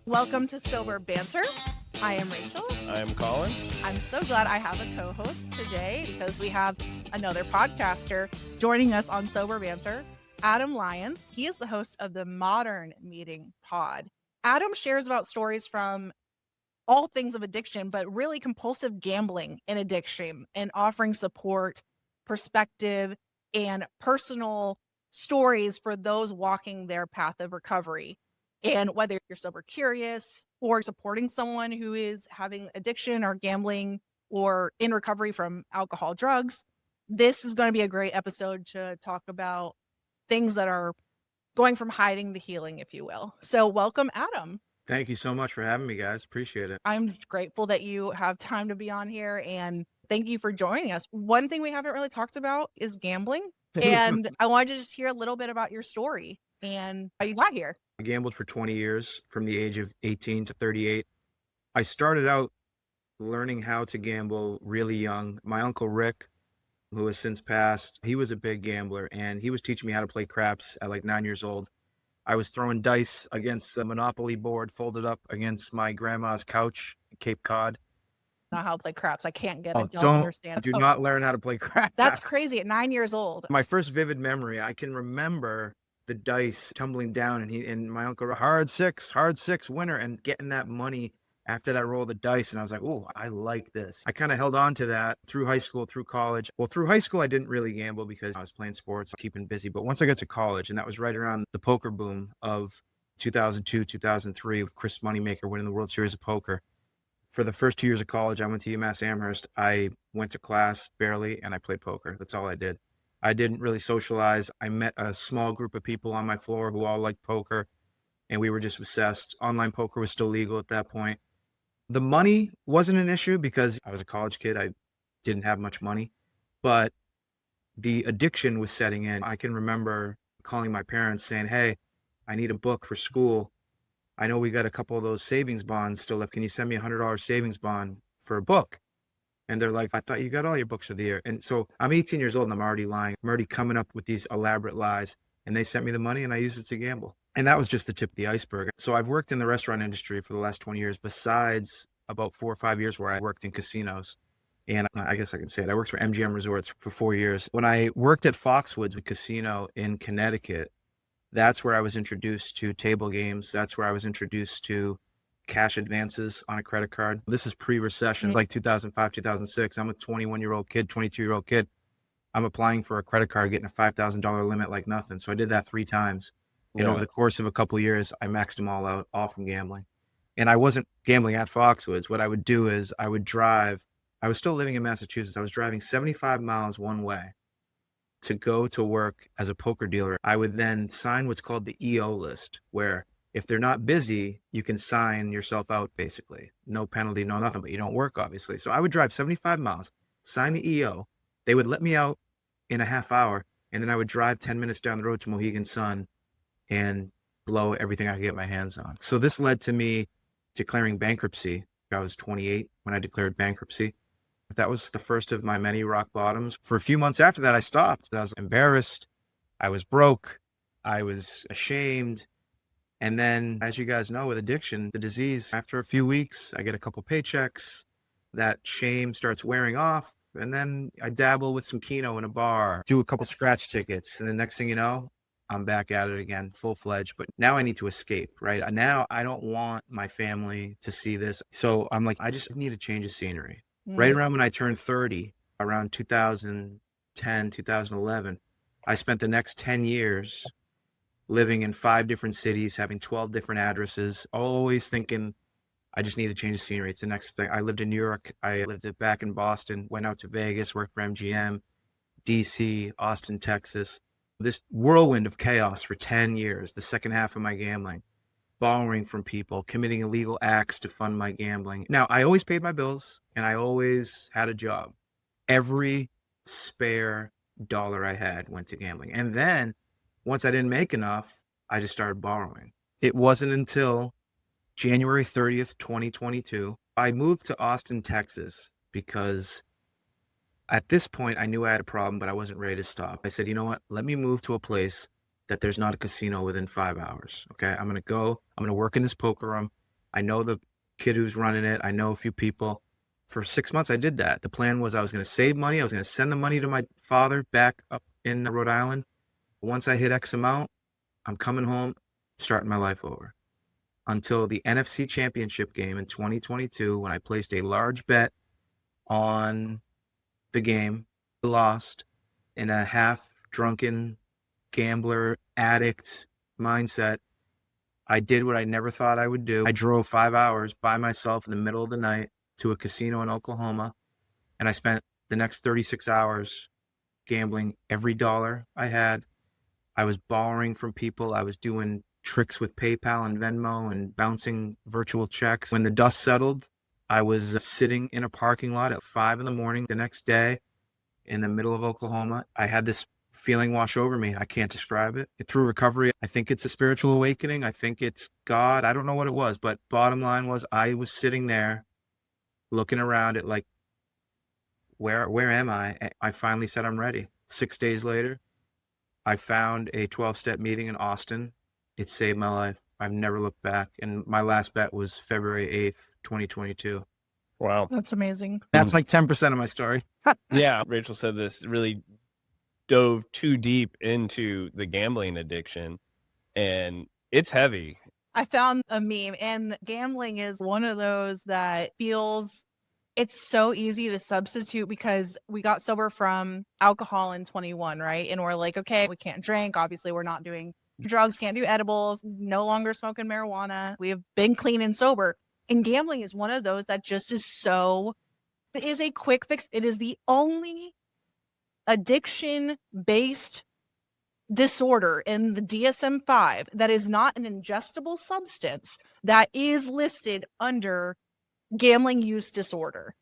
Welcome to Sober Banter. I am Rachel. I am Colin. I'm so glad I have a co-host today because we have another podcaster joining us on Sober Banter, Adam Lyons. He is the host of the Modern Meeting Pod. Adam shares about stories from all things of addiction, but really compulsive gambling and addiction, and offering support, perspective, and personal stories for those walking their path of recovery. And whether you're sober curious or supporting someone who is having addiction or gambling or in recovery from alcohol, drugs, this is going to be a great episode to talk about things that are going from hiding to healing, if you will. So welcome, Adam. Thank you so much for having me, guys. Appreciate it. I'm grateful that you have time to be on here, and thank you for joining us. One thing we haven't really talked about is gambling, and I wanted to just hear a little bit about your story and how you got here. I gambled for 20 years from the age of 18 to 38. I started out learning how to gamble really young. My uncle Rick, who has since passed, he was a big gambler, and he was teaching me how to play craps at like 9 years old. I was throwing dice against a Monopoly board folded up against my grandma's couch in Cape Cod. Not how to play craps. I can't get it. Don't understand. Do not learn how to play craps. That's crazy at 9 years old. My first vivid memory, I can remember the dice tumbling down and my uncle, hard six winner, and getting that money after that roll of the dice. And I was like, oh, I like this. I kind of held on to that through high school, through college. Well, through high school, I didn't really gamble because I was playing sports, keeping busy. But once I got to college, and that was right around the poker boom of 2002, 2003, with Chris Moneymaker winning the World Series of Poker. For the first 2 years of college, I went to UMass Amherst. I went to class barely, and I played poker. That's all I did. I didn't really socialize. I met a small group of people on my floor who all liked poker, and we were just obsessed. Online poker was still legal at that point. The money wasn't an issue because I was a college kid. I didn't have much money, but the addiction was setting in. I can remember calling my parents saying, hey, I need a book for school. I know we got a couple of those savings bonds still left. Can you send me $100 savings bond for a book? And they're like, I thought you got all your books for the year. And so I'm 18 years old and I'm already lying. I'm already coming up with these elaborate lies. And they sent me the money and I used it to gamble. And that was just the tip of the iceberg. So I've worked in the restaurant industry for the last 20 years, besides about 4 or 5 years where I worked in casinos. And I guess I can say it. I worked for MGM Resorts for 4 years. When I worked at Foxwoods, a casino in Connecticut, that's where I was introduced to table games. That's where I was introduced to cash advances on a credit card. This is pre-recession, like 2005, 2006. I'm a 21-year-old kid, 22-year-old kid. I'm applying for a credit card, getting a $5,000 limit like nothing. So I did that 3 times. And over the course of a couple of years, I maxed them all out, all from gambling. And I wasn't gambling at Foxwoods. What I would do is I would drive. I was still living in Massachusetts. I was driving 75 miles one way to go to work as a poker dealer. I would then sign what's called the EO list, where if they're not busy, you can sign yourself out, basically. No penalty, no nothing, but you don't work, obviously. So I would drive 75 miles, sign the EO. They would let me out in a half hour, and then I would drive 10 minutes down the road to Mohegan Sun and blow everything I could get my hands on. So this led to me declaring bankruptcy. I was 28 when I declared bankruptcy. That was the first of my many rock bottoms. For a few months after that, I stopped. I was embarrassed. I was broke. I was ashamed. And then, as you guys know, with addiction, the disease, after a few weeks, I get a couple paychecks. That shame starts wearing off. And then I dabble with some Keno in a bar, do a couple scratch tickets. And the next thing you know, I'm back at it again, full-fledged. But now I need to escape, right? Now I don't want my family to see this. So I'm like, I just need a change of scenery. Right around when I turned 30, around 2010, 2011, I spent the next 10 years living in 5 different cities, having 12 different addresses, always thinking, I just need to change the scenery. It's the next thing. I lived in New York. I lived back in Boston, went out to Vegas, worked for MGM, DC, Austin, Texas. This whirlwind of chaos for 10 years, the second half of my gambling, borrowing from people, committing illegal acts to fund my gambling. Now, I always paid my bills and I always had a job. Every spare dollar I had went to gambling. And then once I didn't make enough, I just started borrowing. It wasn't until January 30th, 2022, I moved to Austin, Texas, because at this point I knew I had a problem, but I wasn't ready to stop. I said, you know what? Let me move to a place that there's not a casino within 5 hours. Okay. I'm going to work in this poker room. I know the kid who's running it. I know a few people. For 6 months, I did that. The plan was I was going to save money. I was going to send the money to my father back up in Rhode Island. Once I hit X amount, I'm coming home, starting my life over. Until the NFC Championship game in 2022, when I placed a large bet on the game, lost in a half-drunken gambler addict mindset. I did what I never thought I would do. I drove 5 hours by myself in the middle of the night to a casino in Oklahoma, and I spent the next 36 hours gambling every dollar I had. I was borrowing from people. I was doing tricks with PayPal and Venmo and bouncing virtual checks. When the dust settled, I was sitting in a parking lot at 5 a.m. the next day in the middle of Oklahoma. I had this feeling wash over me. I can't describe it. Through recovery, I think it's a spiritual awakening. I think it's God. I don't know what it was, but bottom line was I was sitting there looking around at like, where am I? I finally said, I'm ready. 6 days later, I found a 12-step meeting in Austin. It saved my life. I've never looked back. And my last bet was February 8th, 2022. Wow. That's amazing. That's like 10% of my story. Yeah. Rachel said this really dove too deep into the gambling addiction, and it's heavy. I found a meme, and gambling is one of those that feels it's so easy to substitute because we got sober from alcohol in 21, right? And we're like, okay, we can't drink. Obviously, we're not doing drugs, can't do edibles, no longer smoking marijuana. We have been clean and sober. And gambling is one of those that just is so, it is a quick fix. It is the only addiction-based disorder in the DSM-5 that is not an ingestible substance that is listed under gambling use disorder.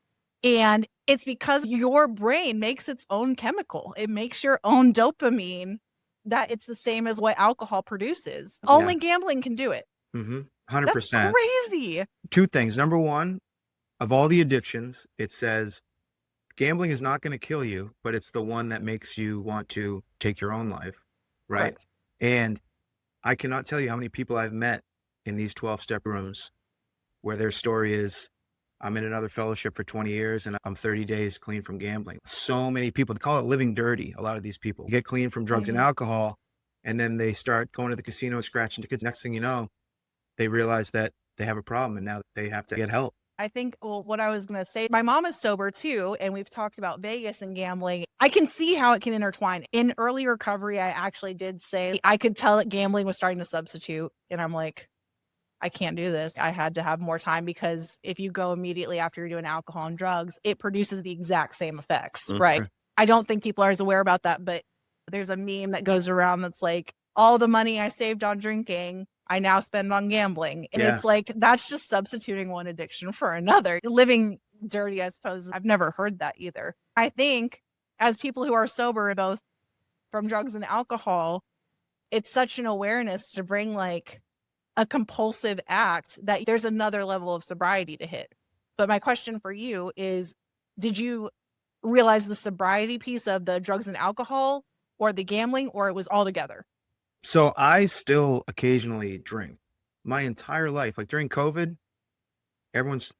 And it's because your brain makes its own chemical. It makes your own dopamine that it's the same as what alcohol produces. Yeah. Only gambling can do it. 100%. That's crazy. Two things. Number one, of all the addictions, it says gambling is not going to kill you, but it's the one that makes you want to take your own life. Right. Correct. And I cannot tell you how many people I've met in these 12-step rooms where their story is, I'm in another fellowship for 20 years and I'm 30 days clean from gambling. So many people call it living dirty. A lot of these people get clean from drugs and alcohol, and then they start going to the casino, scratching tickets. Next thing you know, they realize that they have a problem and now they have to get help. I think, well, what I was going to say, my mom is sober too, and we've talked about Vegas and gambling. I can see how it can intertwine. In early recovery, I actually did say I could tell that gambling was starting to substitute, and I'm like, I can't do this. I had to have more time because if you go immediately after you're doing alcohol and drugs, it produces the exact same effects, right? I don't think people are as aware about that, but there's a meme that goes around that's like, all the money I saved on drinking, I now spend on gambling. And it's like, that's just substituting one addiction for another. Living dirty, I suppose. I've never heard that either. I think as people who are sober, both from drugs and alcohol, it's such an awareness to bring like a compulsive act that there's another level of sobriety to hit. But my question for you is, did you realize the sobriety piece of the drugs and alcohol or the gambling, or it was all together? So I still occasionally drink my entire life. Like during COVID, everyone's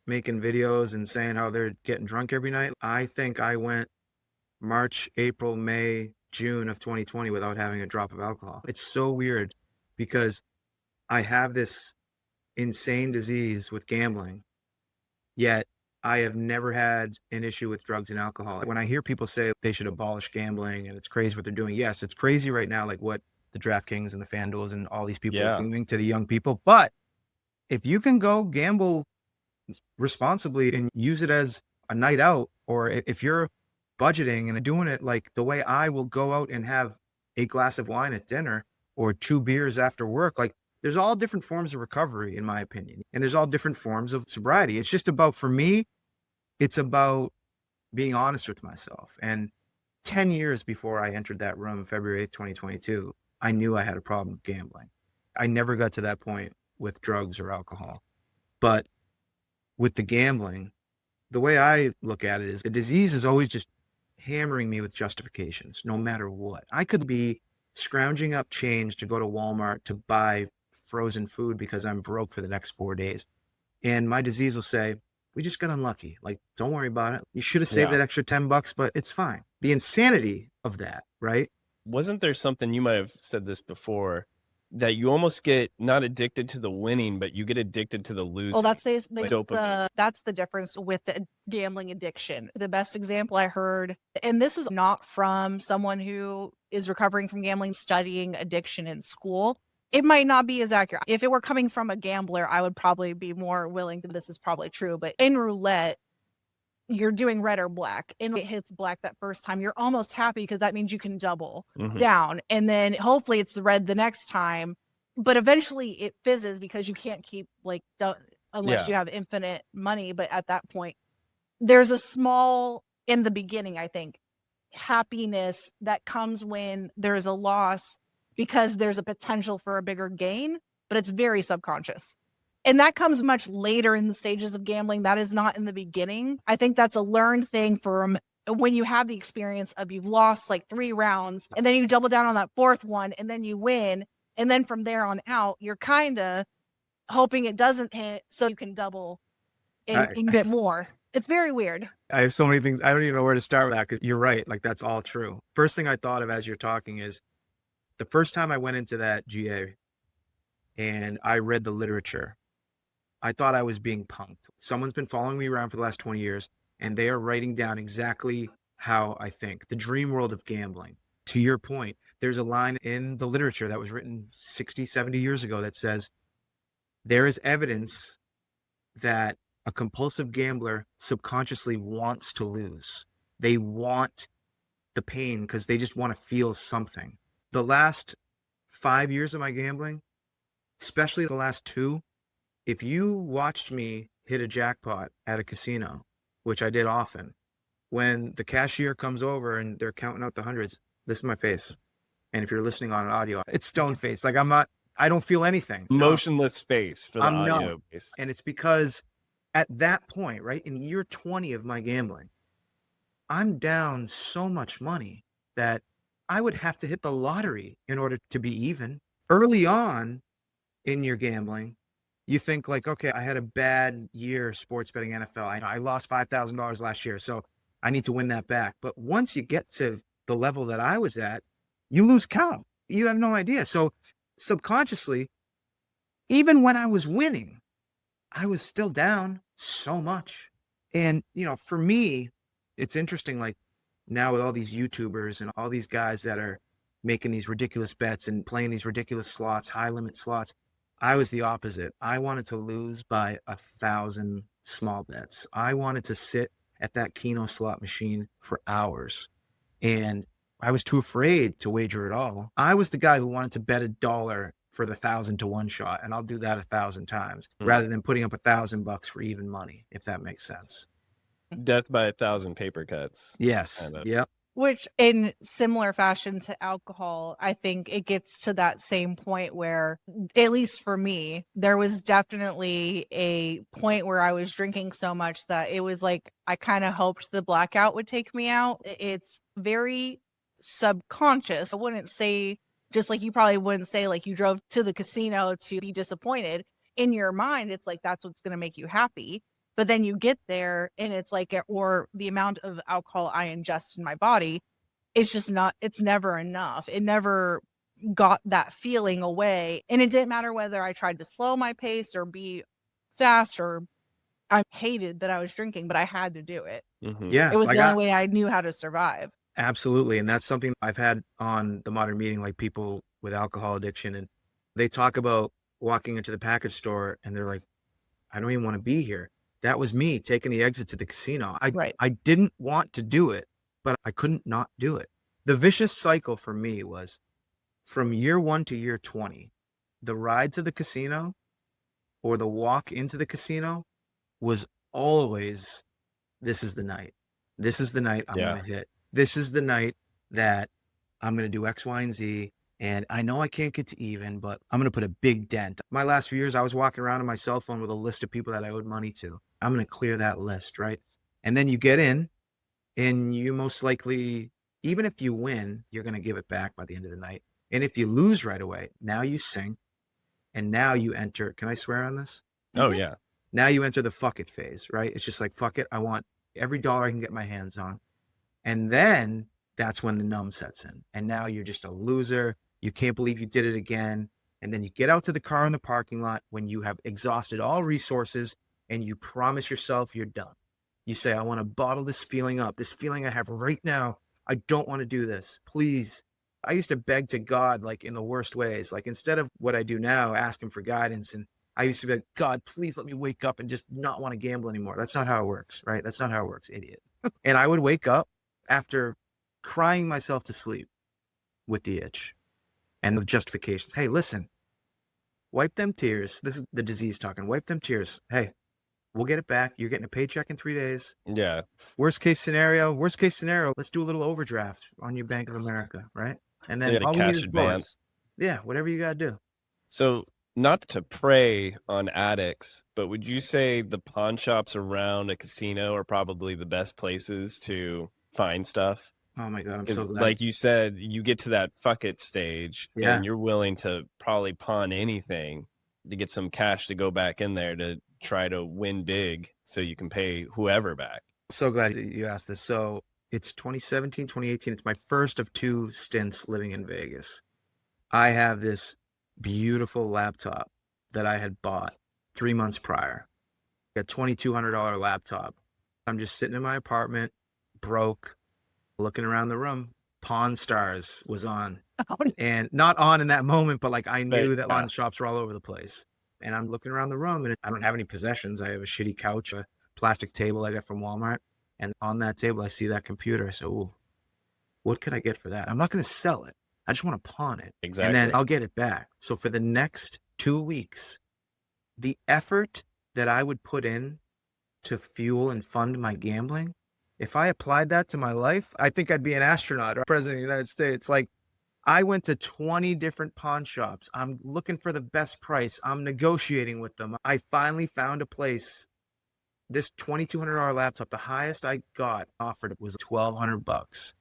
making videos and saying how they're getting drunk every night. I think I went March, April, May, June of 2020 without having a drop of alcohol. It's so weird because I have this insane disease with gambling, yet I have never had an issue with drugs and alcohol. When I hear people say they should abolish gambling and it's crazy what they're doing, yes, it's crazy right now, like what the DraftKings and the FanDuels and all these people are doing to the young people. But if you can go gamble responsibly and use it as a night out, or if you're budgeting and doing it like the way I will go out and have a glass of wine at dinner or 2 beers after work, like there's all different forms of recovery, in my opinion, and there's all different forms of sobriety. It's just about, for me, it's about being honest with myself. And 10 years before I entered that room, February 8th, 2022, I knew I had a problem with gambling. I never got to that point with drugs or alcohol. But with the gambling, the way I look at it is the disease is always just hammering me with justifications, no matter what. I could be scrounging up change to go to Walmart to buy frozen food because I'm broke for the next 4 days. And my disease will say, we just got unlucky. Like, don't worry about it. You should have saved Yeah. that extra $10, but it's fine. The insanity of that, right? Wasn't there something, you might have said this before, that you almost get not addicted to the winning, but you get addicted to the losing? Well, that's Like dopamine. that's the difference with the gambling addiction. The best example I heard, and this is not from someone who is recovering from gambling, studying addiction in school. It might not be as accurate. If it were coming from a gambler, I would probably be more willing to, this is probably true. But in roulette, you're doing red or black, and it hits black that first time, you're almost happy because that means you can double down. And then hopefully it's the red the next time. But eventually it fizzes because you can't keep like unless you have infinite money. But at that point, there's a small, in the beginning, I think, happiness that comes when there's a loss because there's a potential for a bigger gain, but it's very subconscious. And that comes much later in the stages of gambling. That is not in the beginning. I think that's a learned thing from when you have the experience of you've lost like 3 rounds and then you double down on that 4th one and then you win. And then from there on out, you're kind of hoping it doesn't hit so you can double and get more. It's very weird. I have so many things. I don't even know where to start with that because you're right. Like, that's all true. First thing I thought of as you're talking is the first time I went into that GA and I read the literature, I thought I was being punked. Someone's been following me around for the last 20 years, and they are writing down exactly how I think. The dream world of gambling. To your point, there's a line in the literature that was written 60, 70 years ago that says, there is evidence that a compulsive gambler subconsciously wants to lose. They want the pain because they just want to feel something. The last 5 years of my gambling, especially the last 2, if you watched me hit a jackpot at a casino, which I did often, when the cashier comes over and they're counting out the hundreds, this is my face. And if you're listening on an audio, it's stone face. Like, I don't feel anything. Motionless face for the I'm audio numb. base. And it's because at that point, right, in year 20 of my gambling, I'm down so much money that I would have to hit the lottery in order to be even. Early on in your gambling, you think like, okay, I had a bad year sports betting NFL. I lost $5,000 last year, so I need to win that back. But once you get to the level that I was at, you lose count. You have no idea. So subconsciously, even when I was winning, I was still down so much. And, for me, it's interesting, like now with all these YouTubers and all these guys that are making these ridiculous bets and playing these ridiculous slots, high limit slots, I was the opposite. I wanted to lose by 1,000 small bets. I wanted to sit at that Keno slot machine for hours. And I was too afraid to wager at all. I was the guy who wanted to bet $1 for the 1,000 to 1 shot. And I'll do that 1,000 times rather than putting up $1,000 for even money, if that makes sense. Death by 1,000 paper cuts. Yes. Kind of. Yep. Which, in similar fashion to alcohol, I think it gets to that same point where, at least for me, there was definitely a point where I was drinking so much that it was like I kind of hoped the blackout would take me out. It's very subconscious. I wouldn't say, just like you probably wouldn't say like you drove to the casino to be disappointed. In your mind, it's like that's what's going to make you happy. But then you get there and it's like, or the amount of alcohol I ingest in my body, it's just not, it's never enough. It never got that feeling away. And it didn't matter whether I tried to slow my pace or be fast, or I hated that I was drinking, but I had to do it. Yeah. It was the only way I knew how to survive. Absolutely. And that's something I've had on the Modern Meeting, like people with alcohol addiction. And they talk about walking into the package store and they're like, I don't even want to be here. That was me taking the exit to the casino. I didn't want to do it, but I couldn't not do it. The vicious cycle for me was from year 1 to year 20, the ride to the casino or the walk into the casino was always, this is the night. This is the night I'm going to hit. This is the night that I'm going to do X, Y, and Z. And I know I can't get to even, but I'm going to put a big dent. My last few years, I was walking around on my cell phone with a list of people that I owed money to. I'm going to clear that list, right? And then you get in and you most likely, even if you win, you're going to give it back by the end of the night. And if you lose right away, now you sink, and now you enter. Can I swear on this? Oh yeah. Now you enter the fuck it phase, right? It's just like, fuck it. I want every dollar I can get my hands on. And then that's when the numb sets in. And now you're just a loser. You can't believe you did it again. And then you get out to the car in the parking lot when you have exhausted all resources and you promise yourself you're done. You say, I want to bottle this feeling up, this feeling I have right now. I don't want to do this. Please. I used to beg to God, like in the worst ways, like instead of what I do now, ask him for guidance. And I used to be like, God, please let me wake up and just not want to gamble anymore. That's not how it works, right? That's not how it works, idiot. And I would wake up after crying myself to sleep with the itch and the justifications. Hey, listen, wipe them tears. This is the disease talking. Wipe them tears. Hey, we'll get it back. You're getting a paycheck in 3 days. Yeah. Worst case scenario, let's do a little overdraft on your Bank of America, right? And then Yeah, the all we need cash is advance. bullets. Yeah, whatever you got to do. So not to prey on addicts, but would you say the pawn shops around a casino are probably the best places to find stuff? Oh my God, I'm so glad. Like you said, you get to that fuck it stage Yeah. and you're willing to probably pawn anything to get some cash to go back in there to try to win big so you can pay whoever back. So glad you asked this. So it's 2017, 2018. It's my first of 2 stints living in Vegas. I have this beautiful laptop that I had bought 3 months prior. A $2,200 laptop. I'm just sitting in my apartment, broke, looking around the room. Pawn Stars was on. And not on in that moment, but like I knew that pawn shops were all over the place. And I'm looking around the room and I don't have any possessions. I have a shitty couch, a plastic table I got from Walmart. And on that table, I see that computer. I say, ooh, what could I get for that? I'm not going to sell it. I just want to pawn it. Exactly. And then I'll get it back. So for the next 2 weeks, the effort that I would put in to fuel and fund my gambling, if I applied that to my life, I think I'd be an astronaut or president of the United States. Like I went to 20 different pawn shops. I'm looking for the best price. I'm negotiating with them. I finally found a place. This $2,200 laptop, the highest I got offered was $1,200.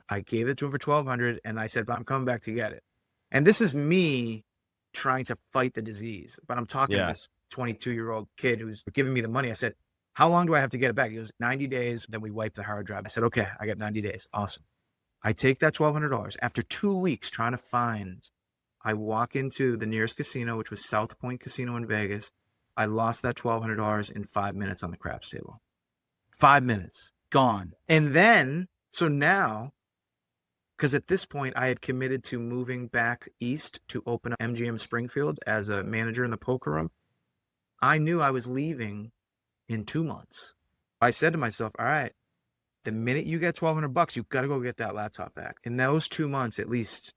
I gave it to him for $1,200 and I said, but I'm coming back to get it. And this is me trying to fight the disease. But I'm talking to this 22-year-old kid who's giving me the money. I said, how long do I have to get it back? He goes, 90 days. Then we wipe the hard drive. I said, okay, I got 90 days. Awesome. I take that $1,200. After 2 weeks trying to find, I walk into the nearest casino, which was South Point Casino in Vegas. I lost that $1,200 in 5 minutes on the craps table. 5 minutes, gone. And then, so now, because at this point I had committed to moving back east to open up MGM Springfield as a manager in the poker room, I knew I was leaving in 2 months. I said to myself, all right, the minute you get $1,200, you've got to go get that laptop back. In those 2 months, at least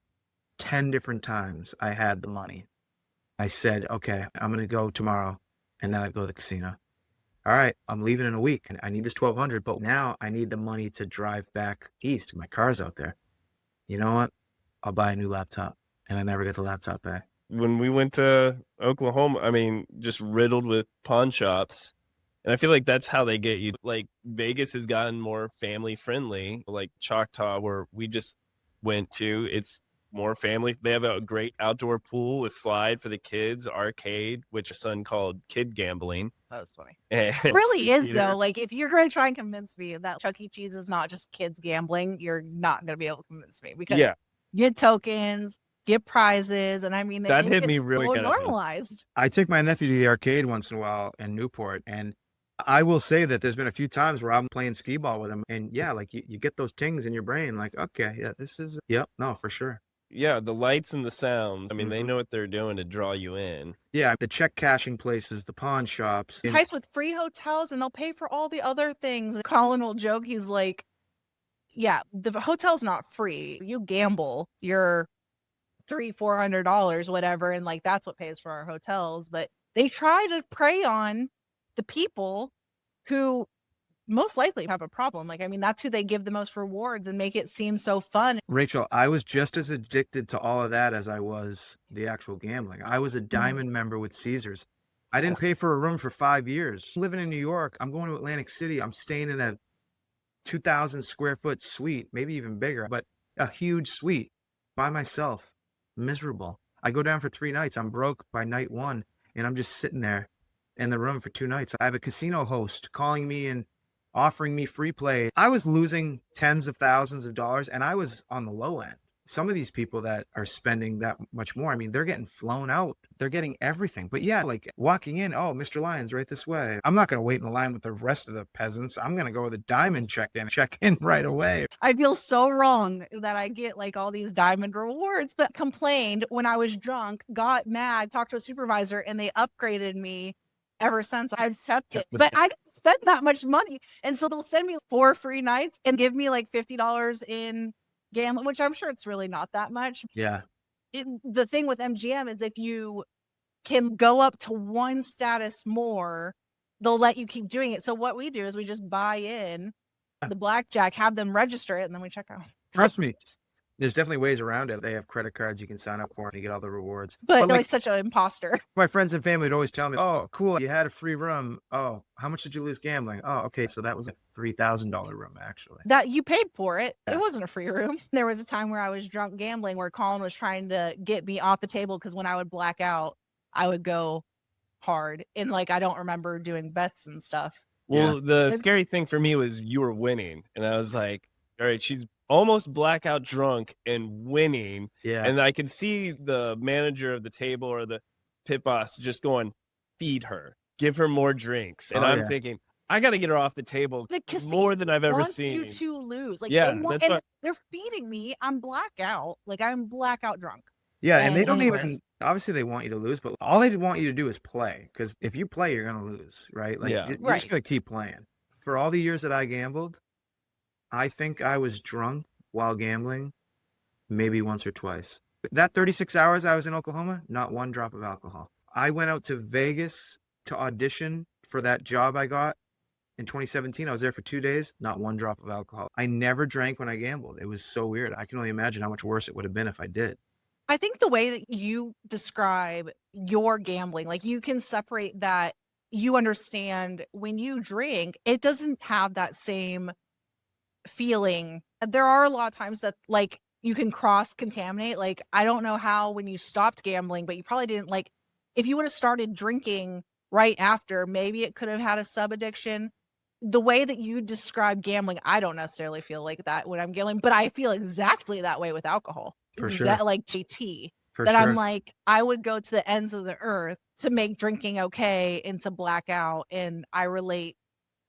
10 different times I had the money. I said, okay, I'm going to go tomorrow. And then I'd go to the casino. All right, I'm leaving in a week and I need this $1,200, but now I need the money to drive back east. My car's out there. You know what? I'll buy a new laptop. And I never get the laptop back. When we went to Oklahoma, I mean, just riddled with pawn shops. And I feel like that's how they get you. Like Vegas has gotten more family friendly, like Choctaw, where we just went to. It's more family. They have a great outdoor pool with slide for the kids, arcade, which a son called kid gambling. That was funny. And It really is, though. Like, if you're going to try and convince me that Chuck E. Cheese is not just kids gambling, you're not going to be able to convince me because get tokens, get prizes, and I mean, that hit me really more normalized. I take my nephew to the arcade once in a while in Newport, and I will say that there's been a few times where I'm playing skee ball with him, and like you get those tings in your brain, like, okay, this is, no, for sure. Yeah, the lights and the sounds. I mean, they know what they're doing to draw you in. Yeah, the check cashing places, the pawn shops. Enticed with free hotels, and they'll pay for all the other things. Colin will joke, he's like, yeah, the hotel's not free. You gamble, you're $300-$400, whatever, and like that's what pays for our hotels. But they try to prey on the people who most likely have a problem. Like, I mean, that's who they give the most rewards and make it seem so fun. Rachel, I was just as addicted to all of that as I was the actual gambling. I was a diamond member with Caesars. I didn't pay for a room for 5 years. Living in New York, I'm going to Atlantic City. I'm staying in a 2,000 square foot suite, maybe even bigger, but a huge suite. by myself, miserable. I go down for 3 nights. I'm broke by night 1, and I'm just sitting there in the room for 2 nights. I have a casino host calling me and offering me free play. I was losing tens of thousands of dollars, and I was on the low end. Some of these people that are spending that much more, I mean, they're getting flown out. They're getting everything. But yeah, like walking in, oh, Mr. Lyons, right this way. I'm not going to wait in the line with the rest of the peasants. I'm going to go with a diamond check in right away. I feel so wrong that I get like all these diamond rewards, but complained when I was drunk, got mad, talked to a supervisor, and they upgraded me. Ever since I accepted, but I don't spend that much money. And so they'll send me 4 free nights and give me like $50 in gambling, which I'm sure it's really not that much. Yeah. The thing with MGM is if you can go up to one status more, they'll let you keep doing it. So what we do is we just buy in the blackjack, have them register it, and then we check out. Trust me. There's definitely ways around it. They have credit cards you can sign up for and you get all the rewards. But like such an imposter. My friends and family would always tell me, oh, cool, you had a free room. Oh, how much did you lose gambling? Oh, okay, so that was a $3,000 room, actually. That you paid for it. Yeah. It wasn't a free room. There was a time where I was drunk gambling where Colin was trying to get me off the table because when I would black out, I would go hard. And like, I don't remember doing bets and stuff. Well, the scary thing for me was you were winning. And I was like, all right, she's almost blackout drunk and winning. Yeah. And I could see the manager of the table or the pit boss just going, feed her, give her more drinks. And I'm thinking, I got to get her off the table more than I've ever seen. You to lose. Like, yeah, they're feeding me. I'm blackout. Like, I'm blackout drunk. Yeah, and they don't even, obviously they want you to lose, but all they want you to do is play. Because if you play, you're going to lose, right? Like, you're just going to keep playing. For all the years that I gambled, I think I was drunk while gambling maybe once or twice. That 36 hours I was in Oklahoma, not one drop of alcohol. I went out to Vegas to audition for that job I got in 2017. I was there for 2 days, not one drop of alcohol. I never drank when I gambled. It was so weird. I can only imagine how much worse it would have been if I did. I think the way that you describe your gambling, like you can separate that. You understand when you drink, it doesn't have that same feeling. There are a lot of times that like you can cross contaminate. Like, I don't know how when you stopped gambling, but you probably didn't, like, if you would have started drinking right after, maybe it could have had a sub addiction. The way that you describe gambling, I don't necessarily feel like that when I'm gambling, but I feel exactly that way with alcohol. For sure. That like JT. For that sure. I'm like, I would go to the ends of the earth to make drinking okay and to black out. And I relate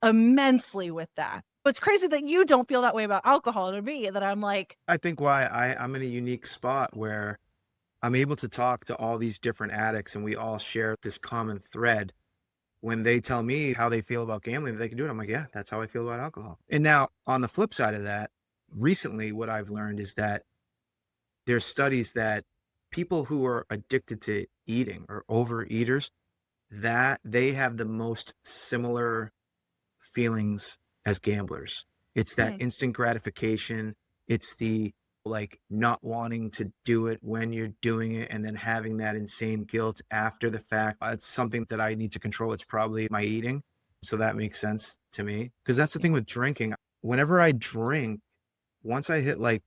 immensely with that. But it's crazy that you don't feel that way about alcohol to me, that I'm like. I think why I'm in a unique spot where I'm able to talk to all these different addicts and we all share this common thread. When they tell me how they feel about gambling, they can do it. I'm like, yeah, that's how I feel about alcohol. And now on the flip side of that, recently what I've learned is that there's studies that people who are addicted to eating or overeaters, that they have the most similar feelings as gamblers. It's that instant gratification. It's the like not wanting to do it when you're doing it and then having that insane guilt after the fact. It's something that I need to control. It's probably my eating. So that makes sense to me. Because that's the thing with drinking. Whenever I drink, once I hit like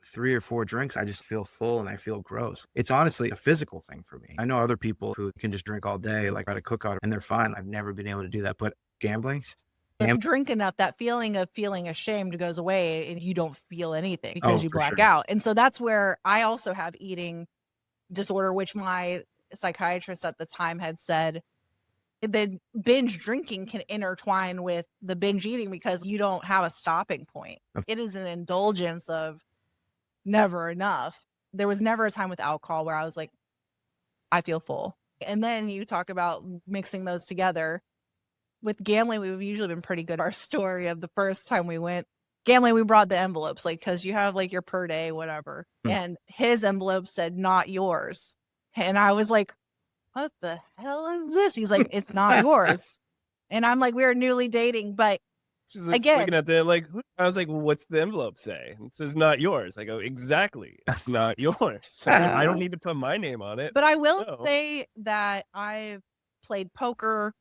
3 or 4 drinks, I just feel full and I feel gross. It's honestly a physical thing for me. I know other people who can just drink all day, like at a cookout, and they're fine. I've never been able to do that. But gambling, Let's drink enough, that feeling of feeling ashamed goes away and you don't feel anything because you black out. And so that's where I also have eating disorder, which my psychiatrist at the time had said the binge drinking can intertwine with the binge eating because you don't have a stopping point. It is an indulgence of never enough. There was never a time with alcohol where I was like, I feel full. And then you talk about mixing those together. With gambling, we've usually been pretty good. Our story of the first time we went gambling, we brought the envelopes, like, because you have like your per day, whatever. And his envelope said, not yours. And I was like, what the hell is this? He's like, it's not yours. And I'm like, we were newly dating, but she's like, again, looking at the like, I was like, well, what's the envelope say? It says not yours. I go, exactly, that's not yours. I don't need to put my name on it. But I will say that I've played poker,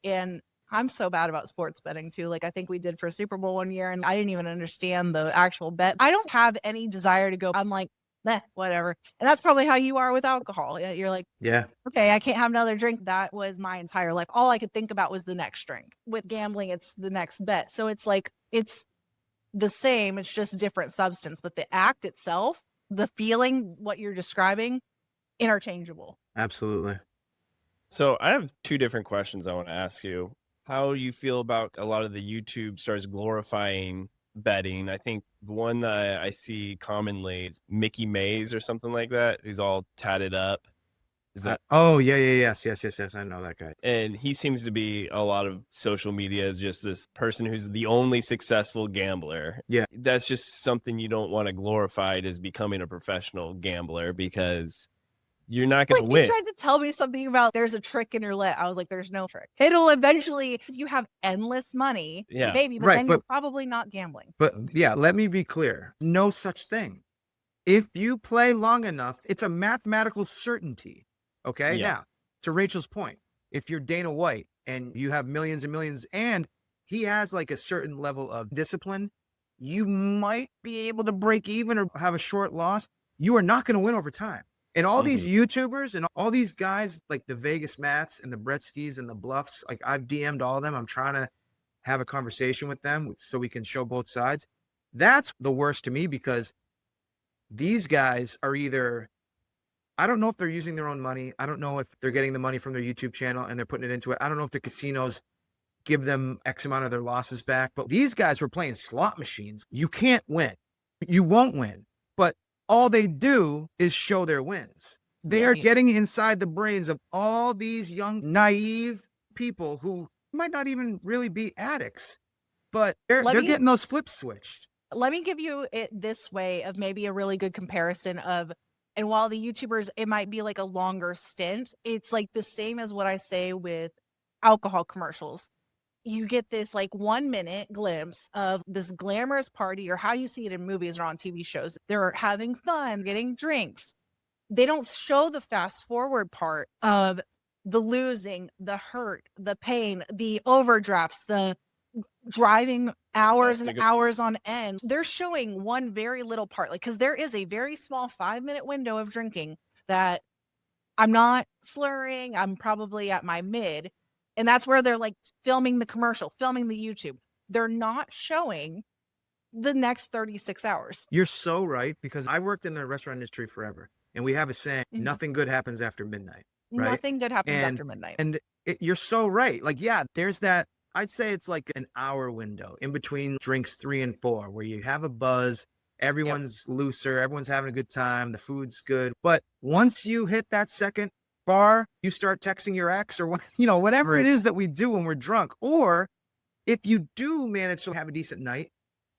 and I'm so bad about sports betting too. Like, I think we did for Super Bowl one year and I didn't even understand the actual bet. I don't have any desire to go. I'm like, whatever. And that's probably how you are with alcohol. You're like, Yeah. okay, I can't have another drink. That was my entire life. All I could think about was the next drink. With gambling, it's the next bet. So it's like, it's the same, it's just different substance, but the act itself, the feeling, what you're describing, interchangeable. Absolutely. So I have two different questions I want to ask you. How you feel about a lot of the YouTube starts glorifying betting? I think the one that I see commonly is Mickey Mays or something like that, who's all tatted up. Is that yes. I know that guy. and he seems to be a lot of social media is just this person who's the only successful gambler. Yeah. That's just something you don't want to glorify as becoming a professional gambler because you're not going to Like, win. you tried to tell me something about there's a trick in your lit. I was like, there's no trick. It'll eventually, you have endless money, Yeah. maybe, but Right, then you're probably not gambling. But yeah, let me be clear. No such thing. If you play long enough, it's a mathematical certainty. Okay. Yeah. Now, to Rachel's point, if you're Dana White and you have millions and millions and he has like a certain level of discipline, you might be able to break even or have a short loss. You are not going to win over time. And all these YouTubers and all these guys like the Vegas Mats and the Bretskys and the Bluffs, like I've DM'd all of them. I'm trying to have a conversation with them so we can show both sides. That's the worst to me because these guys are either, I don't know if they're using their own money. I don't know if they're getting the money from their YouTube channel and they're putting it into it. I don't know if the casinos give them X amount of their losses back, but these guys were playing slot machines. You can't win. You won't win. But all they do is show their wins. They are getting inside the brains of all these young, naive people who might not even really be addicts, but they're getting those flips switched. Let me give you it this way of maybe a really good comparison of, and while the YouTubers, it might be like a longer stint, it's like the same as what I say with alcohol commercials. You get this like 1 minute glimpse of this glamorous party or how you see it in movies or on TV shows. They're having fun, getting drinks. They don't show the fast forward part of the losing, the hurt, the pain, the overdrafts, the driving hours and hours on end. They're showing one very little part, like, because there is a very small 5-minute window of drinking that I'm not slurring. I'm probably at my mid. And that's where they're like filming the commercial, filming the YouTube. They're not showing the next 36 hours. You're so right, because I worked in the restaurant industry forever. And we have a saying, nothing good happens after midnight. Right? Nothing good happens after midnight. And you're so right. Like, yeah, there's that. I'd say it's like an hour window in between drinks 3 and 4 where you have a buzz. Everyone's looser. Everyone's having a good time. The food's good. But once you hit that second bar, you start texting your ex or whatever it is that we do when we're drunk. Or if you do manage to have a decent night,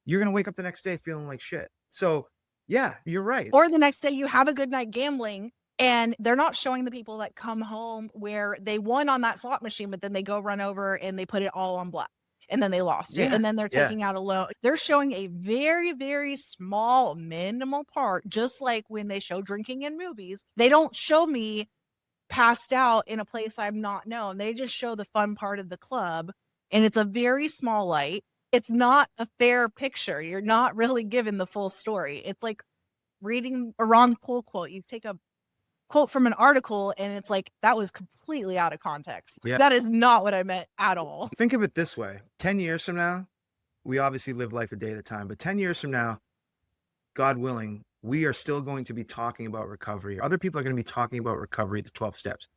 you're going to wake up the next day feeling like shit. So yeah, you're right. Or the next day you have a good night gambling and they're not showing the people that come home where they won on that slot machine, but then they go run over and they put it all on black and then they lost it. And then they're taking out a loan. They're showing a very, very small, minimal part, just like when they show drinking in movies. They don't show me passed out in a place I'm not known. They just show the fun part of the club. And it's a very small light. It's not a fair picture. You're not really given the full story. It's like reading a Ron Paul quote. You take a quote from an article and it's like, that was completely out of context. Yeah. That is not what I meant at all. Think of it this way. 10 years from now, we obviously live life a day at a time, but 10 years from now, God willing, we are still going to be talking about recovery. Other people are going to be talking about recovery, the 12 steps.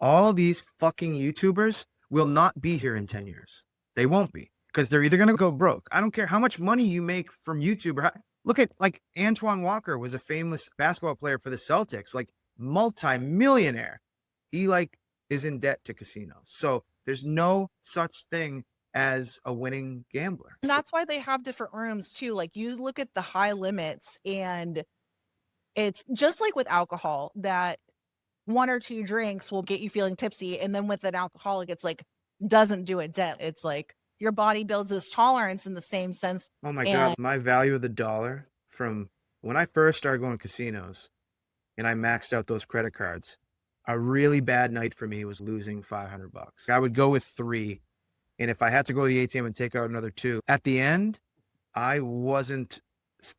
All these fucking YouTubers will not be here in 10 years. They won't be, because they're either going to go broke. I don't care how much money you make from YouTube. Look at like Antoine Walker was a famous basketball player for the Celtics, like multi-millionaire. He like is in debt to casinos. So there's no such thing as a winning gambler. And that's why they have different rooms too. Like you look at the high limits and it's just like with alcohol that 1 or 2 drinks will get you feeling tipsy. And then with an alcoholic, it's like, doesn't do a dent. It's like your body builds this tolerance in the same sense. Oh my God. My value of the dollar from when I first started going to casinos and I maxed out those credit cards, a really bad night for me was losing $500. I would go with 3. And if I had to go to the ATM and take out another 2, at the end, I wasn't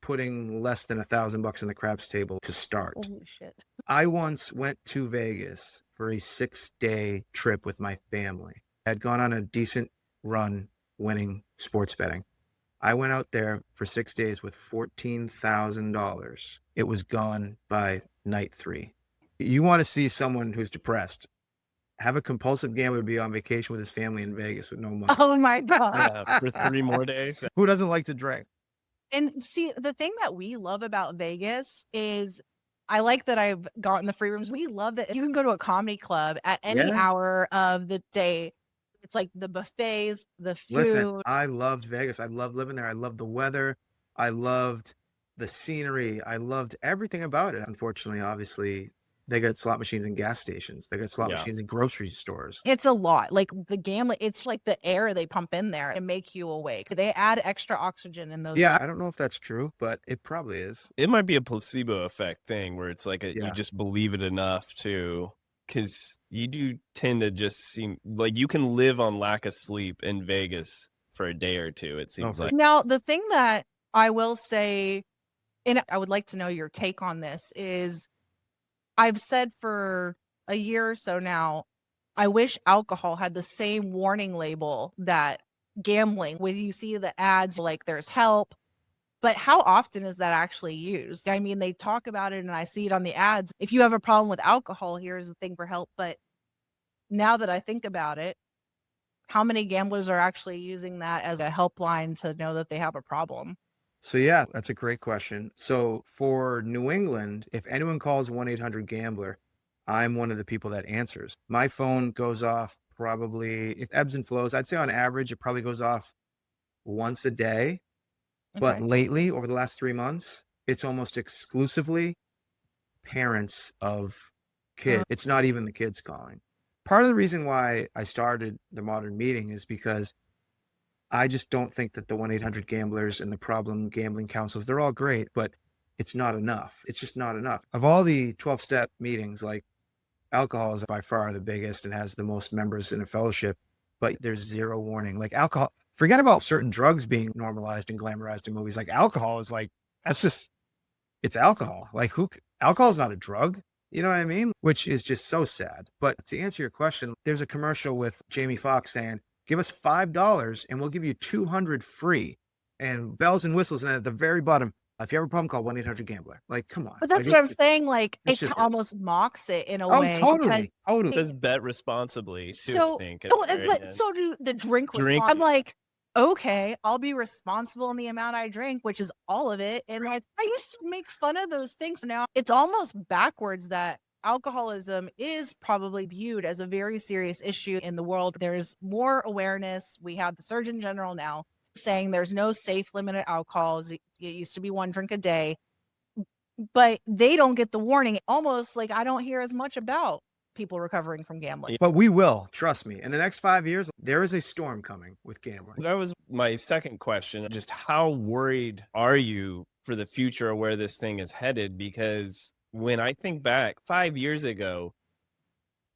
putting less than $1,000 on the craps table to start. Holy shit. I once went to Vegas for a 6-day trip with my family. I had gone on a decent run winning sports betting. I went out there for 6 days with $14,000. It was gone by night 3. You want to see someone who's depressed, have a compulsive gambler be on vacation with his family in Vegas with no money. Oh my God. Yeah, for 3 more days. Who doesn't like to drink? And see, the thing that we love about Vegas is I like that I've gotten the free rooms. We love that you can go to a comedy club at any Yeah. hour of the day. It's like the buffets, the food. Listen, I loved Vegas. I loved living there. I loved the weather. I loved the scenery. I loved everything about it. Unfortunately, obviously, they got slot machines in gas stations. They got slot Yeah. machines in grocery stores. It's a lot. Like the gambling, it's like the air they pump in there and make you awake. They add extra oxygen in those. Yeah, I don't know if that's true, but it probably is. It might be a placebo effect thing where it's like Yeah. you just believe it enough to, because you do tend to just seem like you can live on lack of sleep in Vegas for a day or two. It seems Okay. like. Now, the thing that I will say, and I would like to know your take on this, is I've said for a year or so now, I wish alcohol had the same warning label that gambling, where you see the ads like there's help, but how often is that actually used? I mean, they talk about it and I see it on the ads. If you have a problem with alcohol, here's the thing for help. But now that I think about it, how many gamblers are actually using that as a helpline to know that they have a problem? So yeah, that's a great question. So for New England, if anyone calls 1-800-GAMBLER, I'm one of the people that answers. My phone goes off probably, it ebbs and flows. I'd say on average, it probably goes off once a day. But Okay. lately, over the last 3 months, it's almost exclusively parents of kids. It's not even the kids calling. Part of the reason why I started the Modern Meeting is because I just don't think that the 1-800-GAMBLERs and the problem gambling councils, they're all great, but it's not enough. It's just not enough. Of all the 12-step meetings, like alcohol is by far the biggest and has the most members in a fellowship, but there's zero warning. Like alcohol, forget about certain drugs being normalized and glamorized in movies. Like alcohol is like, that's just, it's alcohol. Like alcohol is not a drug. You know what I mean? Which is just so sad. But to answer your question, there's a commercial with Jamie Foxx saying, give us $5 and we'll give you 200 free, and bells and whistles. And at the very bottom, if you have a problem, call 1-800-GAMBLER. Like, come on. But that's Like, what I'm saying. Like, it's it just- almost mocks it in a Oh, way. totally. It Totally. says bet responsibly too, So, I think. at oh, the very but end. so do the drink. Drink. I'm like, okay, I'll be responsible in the amount I drink, which is all of it. And like, I used to make fun of those things. Now it's almost backwards that alcoholism is probably viewed as a very serious issue in the world. There's more awareness. We have the Surgeon General now saying there's no safe limit of alcohols. It used to be 1 drink a day, but they don't get the warning. Almost like I don't hear as much about people recovering from gambling. But we will, trust me. In the next 5 years, there is a storm coming with gambling. That was my second question. Just how worried are you for the future of where this thing is headed? Because when I think back 5 years ago,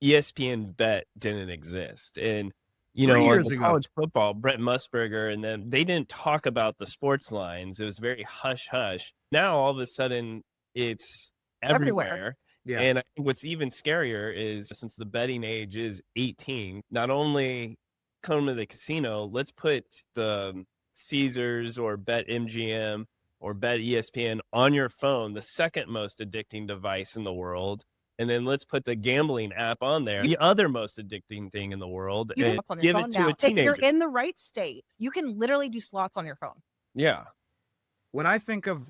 ESPN Bet didn't exist. And, you 3 know, on years the ago. college football, Brett Musburger and them, they didn't talk about the sports lines. It was very hush hush. Now, all of a sudden, it's everywhere. Yeah. And I think what's even scarier is since the betting age is 18, not only come to the casino, let's put the Caesars or Bet MGM or Bet ESPN on your phone, the second most addicting device in the world. And then let's put the gambling app on there, the other most addicting thing in the world, You can and slots on your give phone it to now. a teenager. If you're in the right state, you can literally do slots on your phone. Yeah. When I think of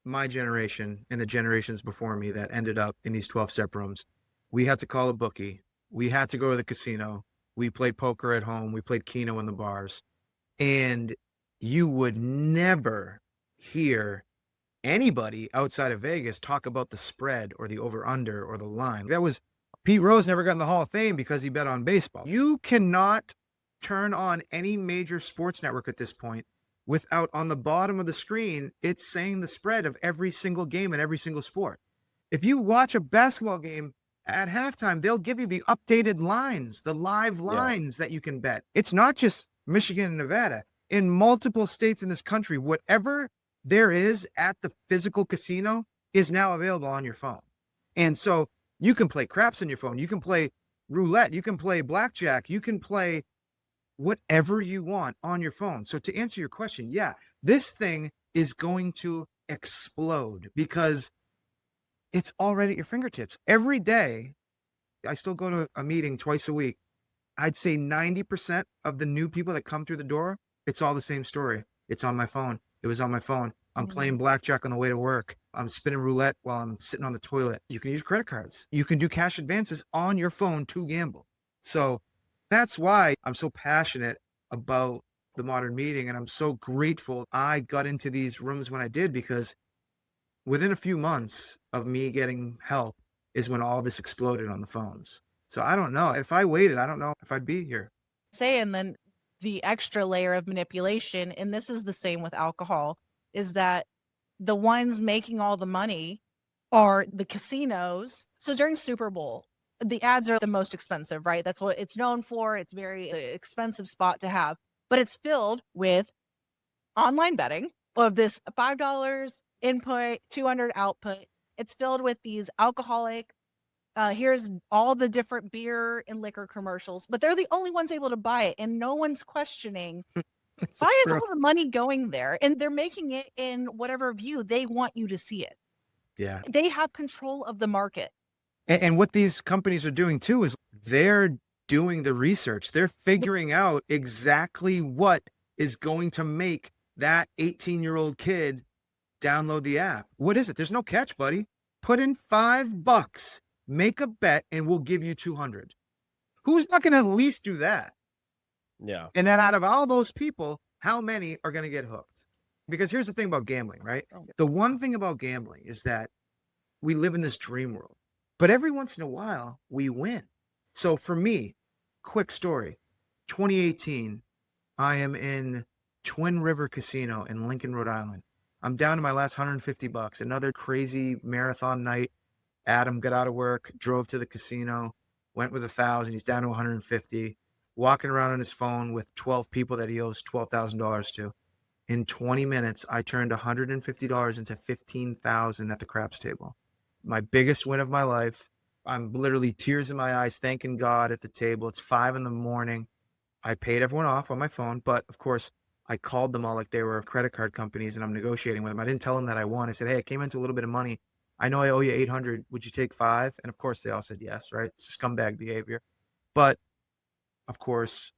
my generation and the generations before me that ended up in these 12-step rooms, we had to call a bookie. We had to go to the casino. We played poker at home. We played Keno in the bars. And you would never hear anybody outside of Vegas talk about the spread or the over-under or the line. That was Pete Rose never got in the Hall of Fame because he bet on baseball. You cannot turn on any major sports network at this point without on the bottom of the screen, it's saying the spread of every single game and every single sport. If you watch a basketball game at halftime, they'll give you the updated lines, the live lines that you can bet. It's not just Michigan and Nevada. In multiple states in this country, whatever there is at the physical casino is now available on your phone. And so you can play craps on your phone. You can play roulette. You can play blackjack. You can play whatever you want on your phone. So to answer your question, yeah, this thing is going to explode because it's already at your fingertips. Every day, I still go to a meeting twice a week. I'd say 90% of the new people that come through the door, it's all the same story. It's on my phone. It was on my phone. I'm playing blackjack on the way to work. I'm spinning roulette while I'm sitting on the toilet. You can use credit cards. You can do cash advances on your phone to gamble. So that's why I'm so passionate about the modern meeting. And I'm so grateful I got into these rooms when I did, because within a few months of me getting help is when all this exploded on the phones. So I don't know. If I waited, I don't know if I'd be here. And then the extra layer of manipulation, and this is the same with alcohol, is that the ones making all the money are the casinos. So during Super Bowl, the ads are the most expensive, right? That's what it's known for. It's very expensive spot to have, but it's filled with online betting of this $5 input, 200 output. It's filled with these alcoholic, here's all the different beer and liquor commercials, but they're the only ones able to buy it, and no one's questioning why is all the money going there? And they're making it in whatever view they want you to see it. Yeah. They have control of the market. And what these companies are doing too is they're doing the research. They're figuring out exactly what is going to make that 18-year-old kid download the app. What is it? There's no catch, buddy. Put in $5, make a bet, and we'll give you 200. Who's not going to at least do that? Yeah. And then out of all those people, how many are going to get hooked? Because here's the thing about gambling, right? The one thing about gambling is that we live in this dream world, but every once in a while we win. So for me, quick story, 2018, I am in Twin River Casino in Lincoln, Rhode Island. I'm down to my last $150, another crazy marathon night. Adam got out of work, drove to the casino, went with 1,000. He's down to 150, walking around on his phone with 12 people that he owes $12,000 to. In 20 minutes, I turned $150 into $15,000 at the craps table. My biggest win of my life. I'm literally tears in my eyes, thanking God at the table. It's 5 a.m. I paid everyone off on my phone, but of course, I called them all like they were credit card companies, and I'm negotiating with them. I didn't tell them that I won. I said, hey, I came into a little bit of money. I know I owe you 800. Would you take 5? And of course, they all said yes, right? Scumbag behavior. But of course,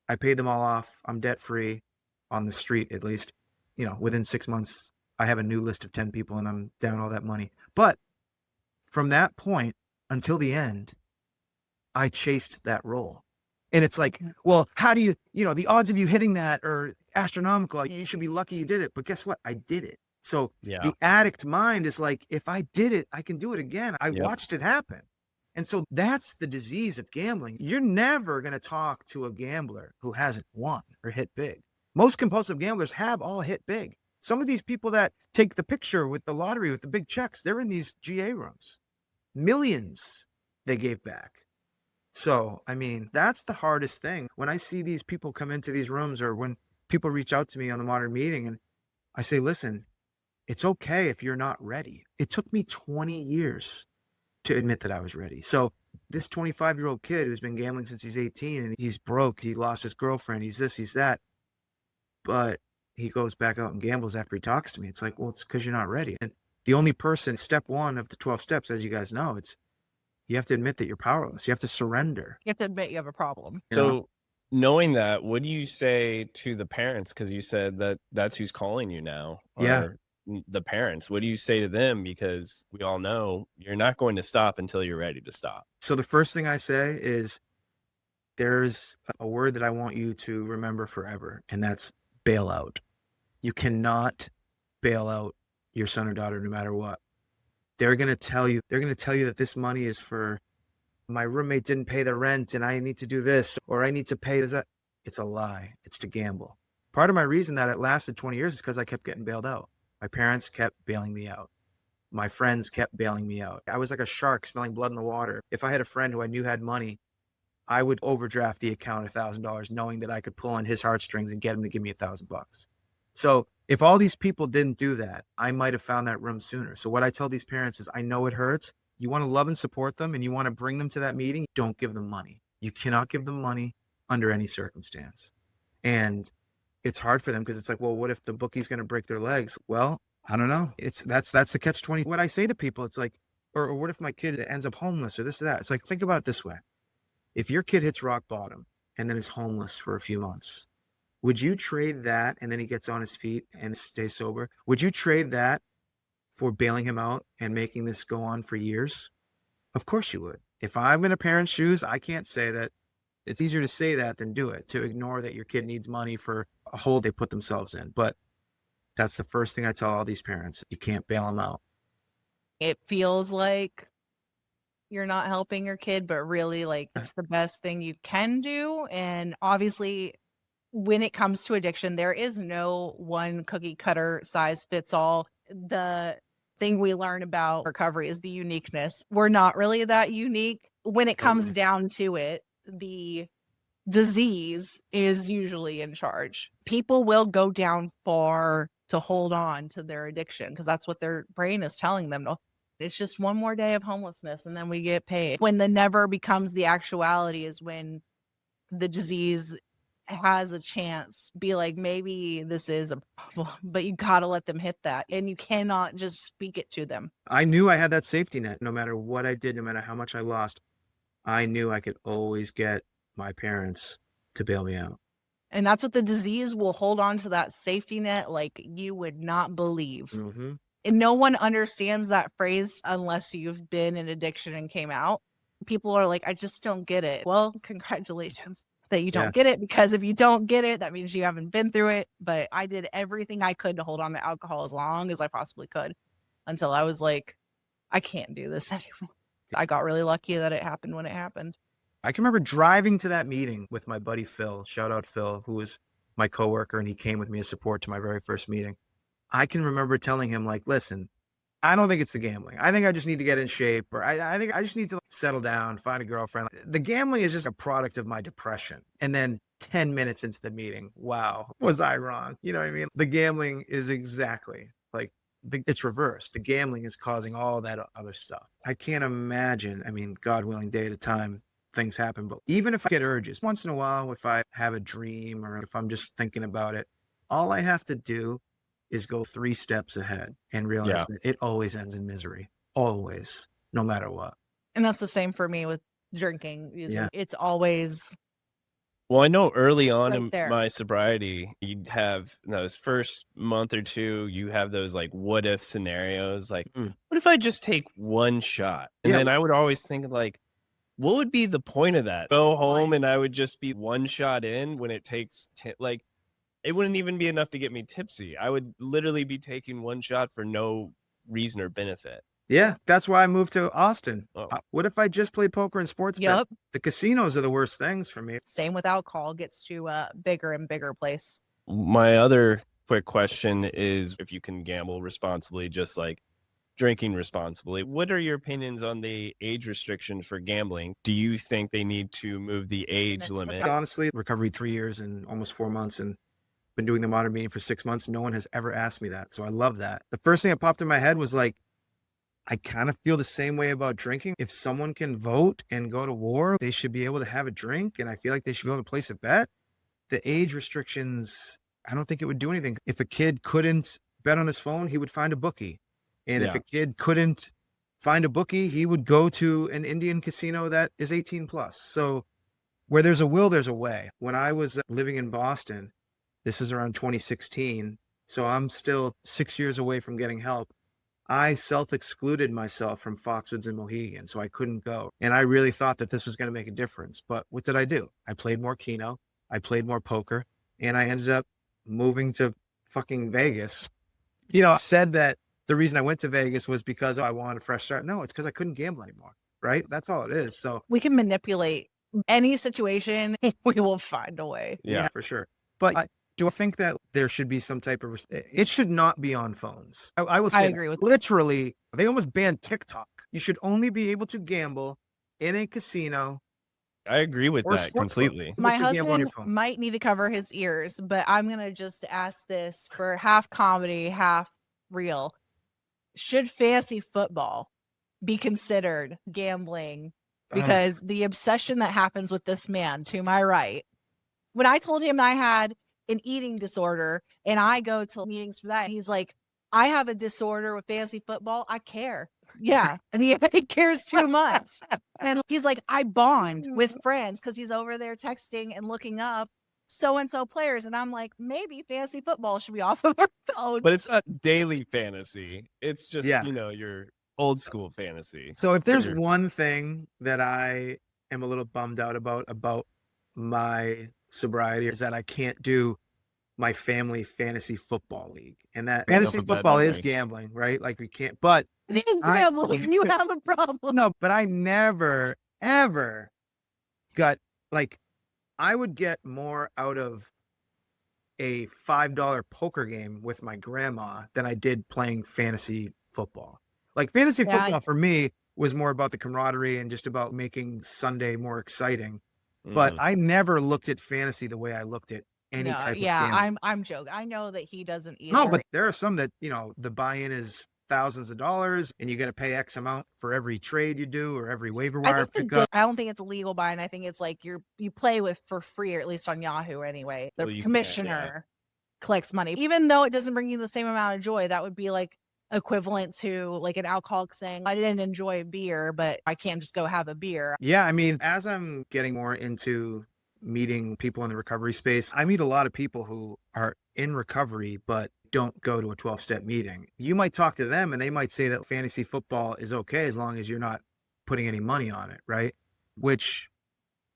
I paid them all off. I'm debt free on the street, at least. You know, within 6 months, I have a new list of 10 people and I'm down all that money. But from that point until the end, I chased that role. And it's like, well, how do you, the odds of you hitting that are astronomical. You should be lucky you did it. But guess what? I did it. So the addict mind is like, if I did it, I can do it again. I watched it happen. And so that's the disease of gambling. You're never going to talk to a gambler who hasn't won or hit big. Most compulsive gamblers have all hit big. Some of these people that take the picture with the lottery with the big checks, they're in these GA rooms. Millions they gave back. So, I mean, that's the hardest thing. When I see these people come into these rooms, or when people reach out to me on the modern meeting, and I say, listen, it's okay if you're not ready. It took me 20 years to admit that I was ready. So this 25-year-old kid who's been gambling since he's 18 and he's broke, he lost his girlfriend, he's this, he's that, but he goes back out and gambles after he talks to me. It's like, well, it's because you're not ready. And the only person, step 1 of the 12 steps, as you guys know, it's you have to admit that you're powerless. You have to surrender. You have to admit you have a problem. So knowing that, what do you say to the parents? Because you said that that's who's calling you now. The parents. What do you say to them? Because we all know you're not going to stop until you're ready to stop. So the first thing I say is there's a word that I want you to remember forever, and that's bailout. You cannot bail out your son or daughter no matter what. They're going to tell you that this money is for my roommate didn't pay the rent and I need to do this, or I need to pay this. It's a lie. It's to gamble. Part of my reason that it lasted 20 years is because I kept getting bailed out. My parents kept bailing me out. My friends kept bailing me out. I was like a shark smelling blood in the water. If I had a friend who I knew had money, I would overdraft the account $1,000, knowing that I could pull on his heartstrings and get him to give me $1,000. So If all these people didn't do that, I might have found that room sooner. So what I tell these parents is, I know it hurts. You want to love and support them and you want to bring them to that meeting. Don't give them money. You cannot give them money under any circumstance. And it's hard for them because it's like, well, what if the bookie's going to break their legs? Well, I don't know. That's the catch-20. What I say to people, it's like, or what if my kid ends up homeless or this or that? It's like, think about it this way. If your kid hits rock bottom and then is homeless for a few months, would you trade that and then he gets on his feet and stays sober? Would you trade that for bailing him out and making this go on for years? Of course you would. If I'm in a parent's shoes, I can't say that. It's easier to say that than do it, to ignore that your kid needs money for a hole they put themselves in. But that's the first thing I tell all these parents. You can't bail them out. It feels like you're not helping your kid, but really, like, it's the best thing you can do. And obviously, when it comes to addiction, there is no one cookie cutter size fits all. The thing we learn about recovery is the uniqueness. We're not really that unique. When it comes down to it, the disease is usually in charge. People will go down far to hold on to their addiction because that's what their brain is telling them. It's just one more day of homelessness and then we get paid. When the never becomes the actuality is when the disease has a chance to be like, maybe this is a problem, but you gotta let them hit that and you cannot just speak it to them. I knew I had that safety net. No matter what I did, no matter how much I lost, I knew I could always get my parents to bail me out. And that's what the disease will hold on to, that safety net like you would not believe. Mm-hmm. And no one understands that phrase unless you've been in addiction and came out. People are like, I just don't get it. Well, congratulations that you don't get it, because if you don't get it, that means you haven't been through it. But I did everything I could to hold on to alcohol as long as I possibly could until I was like, I can't do this anymore. I got really lucky that it happened when it happened. I can remember driving to that meeting with my buddy Phil, shout out Phil, who was my coworker, and he came with me as support to my very first meeting. I can remember telling him, like, listen, I don't think it's the gambling. I think I just need to get in shape, or I think I just need to settle down, find a girlfriend. The gambling is just a product of my depression. And then 10 minutes into the meeting, wow, was I wrong? You know what I mean? The gambling is exactly like, it's reversed. The gambling is causing all that other stuff. I can't imagine. I mean, God willing, day at a time, things happen. But even if I get urges, once in a while, if I have a dream or if I'm just thinking about it, all I have to do is go 3 steps ahead and realize that it always ends in misery. Always, no matter what. And that's the same for me with drinking. It's always... Well, I know early on right in there. my sobriety, you'd have those first month or two, you have those like what if scenarios, like what if I just take one shot? And then I would always think like, what would be the point of that? Go home and I would just be one shot in when it takes like, it wouldn't even be enough to get me tipsy. I would literally be taking one shot for no reason or benefit. Yeah, that's why I moved to Austin. What if I just played poker and sports bet? The casinos are the worst things for me. Same with alcohol. Gets to a bigger and bigger place. My other quick question is if you can gamble responsibly, just like drinking responsibly. What are your opinions on the age restriction for gambling? Do you think they need to move the age limit? Honestly, recovery 3 years and almost 4 months, and been doing the modern meeting for 6 months. No one has ever asked me that. So I love that. The first thing that popped in my head was like, I kind of feel the same way about drinking. If someone can vote and go to war, they should be able to have a drink. And I feel like they should be able to place a bet. The age restrictions, I don't think it would do anything. If a kid couldn't bet on his phone, he would find a bookie. And if a kid couldn't find a bookie, he would go to an Indian casino that is 18 plus. So where there's a will, there's a way. When I was living in Boston, this is around 2016. So I'm still 6 years away from getting help. I self-excluded myself from Foxwoods and Mohegan, so I couldn't go. And I really thought that this was going to make a difference. But what did I do? I played more Keno, I played more poker, and I ended up moving to fucking Vegas. You know, I said that the reason I went to Vegas was because I wanted a fresh start. No, it's because I couldn't gamble anymore, right? That's all it is. So we can manipulate any situation. We will find a way. Yeah, for sure. But do I think that there should be some type of, it should not be on phones. I will say, I agree with literally, they almost banned TikTok. You should only be able to gamble in a casino I agree with Or that sports book. completely. My What's your gamble on your husband phone? might need to cover his ears, but I'm going to just ask this for half comedy, half real. Should fantasy football be considered gambling? Because the obsession that happens with this man to my right, when I told him I had an eating disorder and I go to meetings for that, he's like, I have a disorder with fantasy football. I care. Yeah. And he cares too much. And he's like, I bond with friends because he's over there texting and looking up so-and-so players. And I'm like, maybe fantasy football should be off of our phone. But it's not daily fantasy. It's just, Yeah. your old school fantasy. So if there's Sure. one thing that I am a little bummed out about my sobriety is that I can't do my family fantasy football league. And that fantasy feel bad, football don't is worry. gambling, right? Like we can't, but It is gambling. You have a problem. no, but I never, ever got like, I would get more out of a $5 poker game with my grandma than I did playing fantasy football. Like fantasy Yeah. football for me was more about the camaraderie and just about making Sunday more exciting. But Mhm. I never looked at fantasy the way I looked at any No, type yeah, of gambling. I'm joking. I know that he doesn't either. No, but there are some that, the buy-in is thousands of dollars and you got to pay X amount for every trade you do or every waiver I wire think pickup. I don't think it's a legal buy-in. I think it's like you play with for free, or at least on Yahoo anyway. The Well, you can, commissioner collects money. Even though it doesn't bring you the same amount of joy, that would be like equivalent to like an alcoholic saying, I didn't enjoy beer, but I can't just go have a beer. Yeah, I mean, as I'm getting more into meeting people in the recovery space, I meet a lot of people who are in recovery but don't go to a 12-step meeting. You might talk to them and they might say that fantasy football is okay as long as you're not putting any money on it, right? Which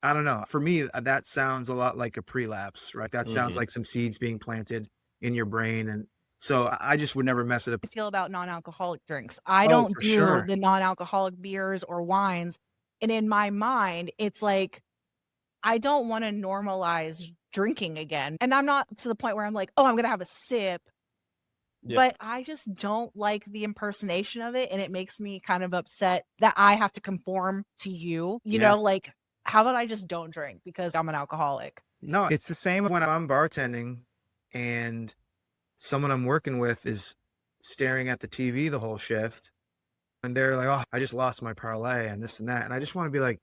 I don't know. For me, that sounds a lot like a prelapse, right? That sounds Mhm. like some seeds being planted in your brain. And so I just would never mess it up. I feel about non-alcoholic drinks. I Oh, don't for do sure. the non-alcoholic beers or wines. And in my mind, it's like, I don't want to normalize drinking again. And I'm not to the point where I'm like, oh, I'm going to have a sip. Yeah. But I just don't like the impersonation of it. And it makes me kind of upset that I have to conform to you. You Yeah. know, like, how about I just don't drink because I'm an alcoholic? No, it's the same when I'm bartending and someone I'm working with is staring at the TV the whole shift. And they're like, oh, I just lost my parlay and this and that. And I just want to be like,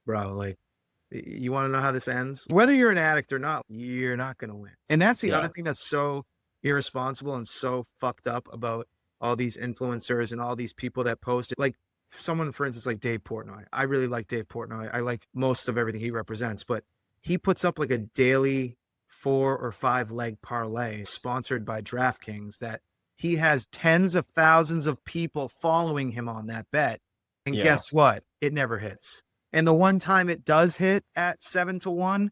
bro, like, you want to know how this ends? Whether you're an addict or not, you're not going to win. And that's the other thing that's so irresponsible and so fucked up about all these influencers and all these people that post it. Like someone, for instance, like Dave Portnoy. I really like Dave Portnoy. I like most of everything he represents, but he puts up like a daily 4 or 5 leg parlay sponsored by DraftKings that he has tens of thousands of people following him on that bet. And guess what? It never hits. And the one time it does hit at 7-1,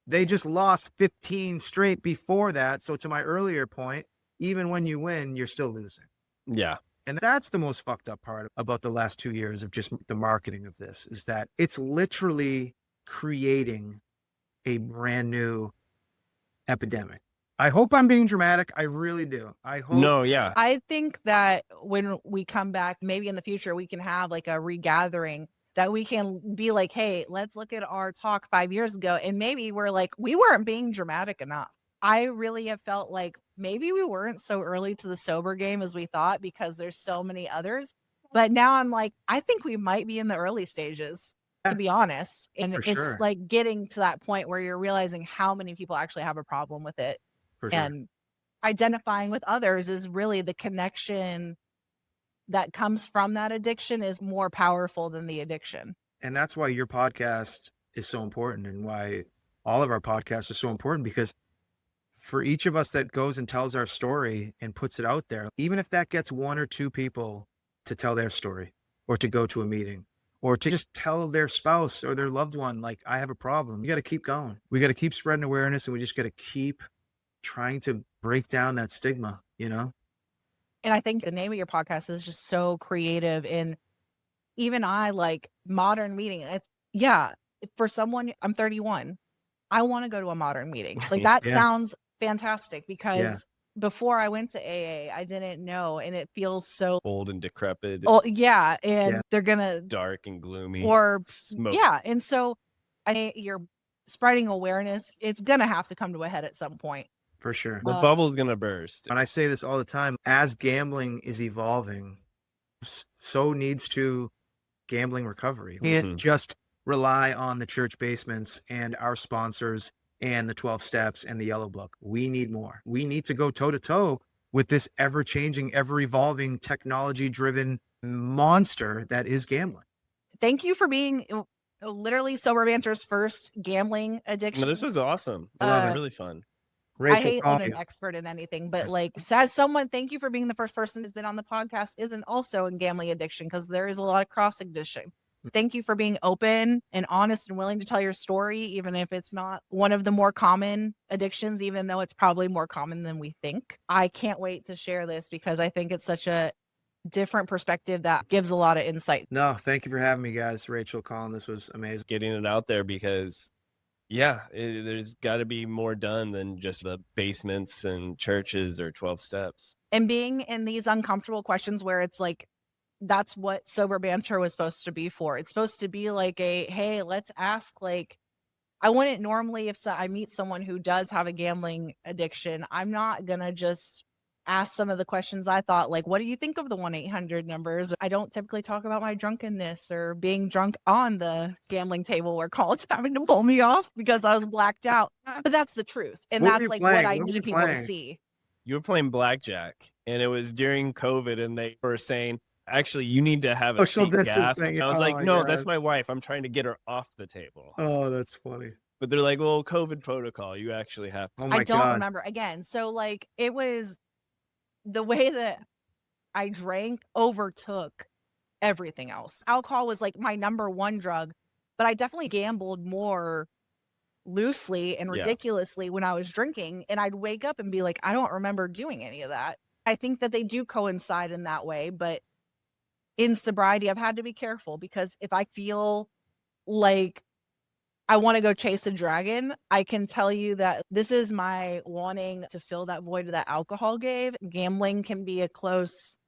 they just lost 15 straight before that. So to my earlier point, even when you win, you're still losing. Yeah. And that's the most fucked up part about the last 2 years of just the marketing of this, is that it's literally creating a brand new epidemic. I hope I'm being dramatic. I really do. I hope. No, yeah. I think that when we come back, maybe in the future, we can have like a regathering that we can be like, hey, let's look at our talk 5 years ago. And maybe we're like, we weren't being dramatic enough. I really have felt like maybe we weren't so early to the sober game as we thought because there's so many others. But now I'm like, I think we might be in the early stages, to be honest. And For it's sure. like getting to that point where you're realizing how many people actually have a problem with it. For sure. And identifying with others is really the connection that comes from that addiction is more powerful than the addiction. And that's why your podcast is so important and why all of our podcasts are so important, because for each of us that goes and tells our story and puts it out there, even if that gets 1 or 2 people to tell their story or to go to a meeting or to just tell their spouse or their loved one, like, I have a problem, you got to keep going. We got to keep spreading awareness and we just got to keep trying to break down that stigma, you know? And I think the name of your podcast is just so creative. And even I like modern meeting. It's for someone, I'm 31. I want to go to a modern meeting. Like that sounds fantastic because before I went to AA, I didn't know. And it feels so old and decrepit. Oh yeah. And they're going to dark and gloomy. or smoke. yeah. And so I think you're spreading awareness. It's going to have to come to a head at some point. For sure. The bubble's going to burst. And I say this all the time, as gambling is evolving, so needs to gambling recovery. You can't just rely on the church basements and our sponsors and the 12 steps and the yellow book. We need more. We need to go toe to toe with this ever changing, ever evolving, technology driven monster that is gambling. Thank you for being literally Sober Banter's first gambling addiction. No, this was awesome. I love it. Really fun. Rachel, I hate I'm an expert in anything, but like as someone, thank you for being the first person who's been on the podcast isn't also in gambling addiction, because there is a lot of cross addiction. Thank you for being open and honest and willing to tell your story, even if it's not one of the more common addictions, even though it's probably more common than we think. I can't wait to share this because I think it's such a different perspective that gives a lot of insight. No, thank you for having me, guys. Rachel, Colin, this was amazing. Getting it out there because, yeah, there's got to be more done than just the basements and churches or 12 steps. And being in these uncomfortable questions where it's like, that's what Sober Banter was supposed to be for. It's supposed to be like hey, let's ask, like, I wouldn't normally, if I meet someone who does have a gambling addiction, I'm not going to just ask some of the questions I thought, like, what do you think of the 1-800 numbers? I don't typically talk about my drunkenness or being drunk on the gambling table where Colin's having to pull me off because I was blacked out. But that's the truth. And What were that's you like playing? what I What were need you people to playing? see. You were playing blackjack, and it was during COVID, and they were saying, actually, you need to have a Social seat gap. distancing. I was Oh like, my no, God. that's my wife. I'm trying to get her off the table. Oh, that's funny. But they're like, well, COVID protocol, you actually have to. Oh my I don't God. remember again. So like it was the way that I drank overtook everything else. Alcohol was like my number one drug, but I definitely gambled more loosely and Yeah. ridiculously when I was drinking. And I'd wake up and be like, I don't remember doing any of that. I think that they do coincide in that way, but in sobriety, I've had to be careful because if I feel like I want to go chase a dragon, I can tell you that this is my wanting to fill that void that alcohol gave. Gambling can be a close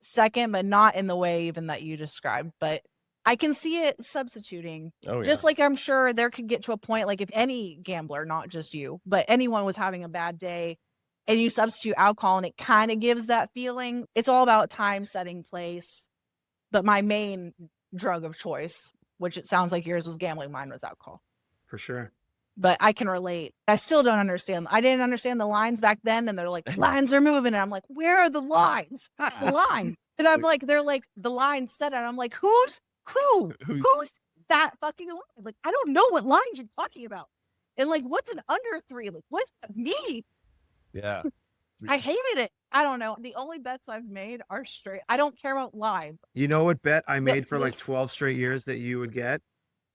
second, but not in the way even that you described. But I can see it substituting. Oh, yeah. Just like I'm sure there could get to a point, like if any gambler, not just you, but anyone was having a bad day and you substitute alcohol and it kind of gives that feeling. It's all about time, setting, place. But my main drug of choice, which it sounds like yours was gambling, mine was alcohol. For sure. But I can relate. I still don't understand. I didn't understand the lines back then. And they're like, the lines are moving. And I'm like, where are the lines? That's the line. And I'm like, they're like, the line said it. I'm like, who's that fucking line? Like, I don't know what lines you're talking about. And like, what's an under 3? Like, what's that mean? Yeah. I hated it. I don't know. The only bets I've made are straight. I don't care about lines. You know what bet I made for like this- 12 straight years that you would get?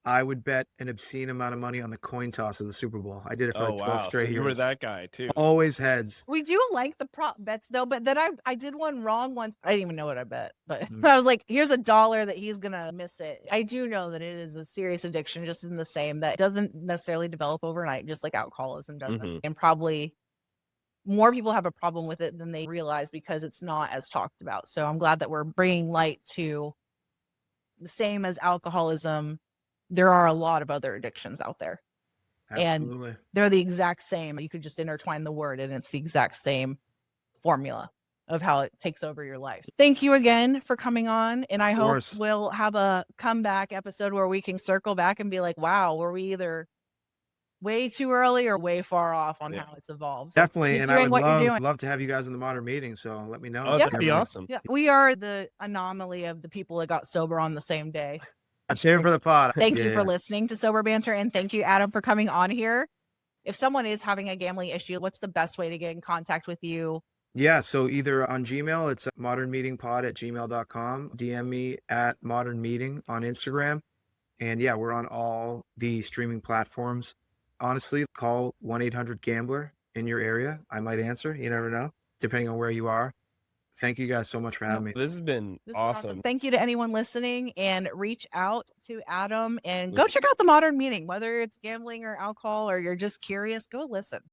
I would bet an obscene amount of money on the coin toss of the Super Bowl. I did it for Oh, like 12 wow. straight So years. you were that guy, too. Always heads. We do like the prop bets though, but then I did one wrong once. I didn't even know what I bet, but Mhm. I was like, here's $1 that he's gonna miss it. I do know that it is a serious addiction, just in the same that doesn't necessarily develop overnight, just like alcoholism doesn't. Mhm. And probably more people have a problem with it than they realize because it's not as talked about. So I'm glad that we're bringing light to the same as alcoholism. There are a lot of other addictions out there. And Absolutely. they're the exact same. You could just intertwine the word and it's the exact same formula of how it takes over your life. Thank you again for coming on. And I hope course. we'll have a comeback episode where we can circle back and be like, wow, were we either way too early or way far off on Yeah. how it's evolved? So Definitely. keep And I doing would what you're doing. love to have you guys in the modern meeting. So let me know. Oh, that'd be Yeah. awesome. Yeah, we are the anomaly of the people that got sober on the same day. I'm saving for the pod. Thank you for Yeah. listening to Sober Banter. And thank you, Adam, for coming on here. If someone is having a gambling issue, what's the best way to get in contact with you? Yeah, so either on Gmail, it's modernmeetingpod@gmail.com. DM me at modernmeeting on Instagram. And yeah, we're on all the streaming platforms. Honestly, call 1-800-GAMBLER in your area. I might answer. You never know, depending on where you are. Thank you guys so much for having me. This has been This was awesome. Thank you to anyone listening, and reach out to Adam and go check out the Modern Meeting, whether it's gambling or alcohol or you're just curious, go listen.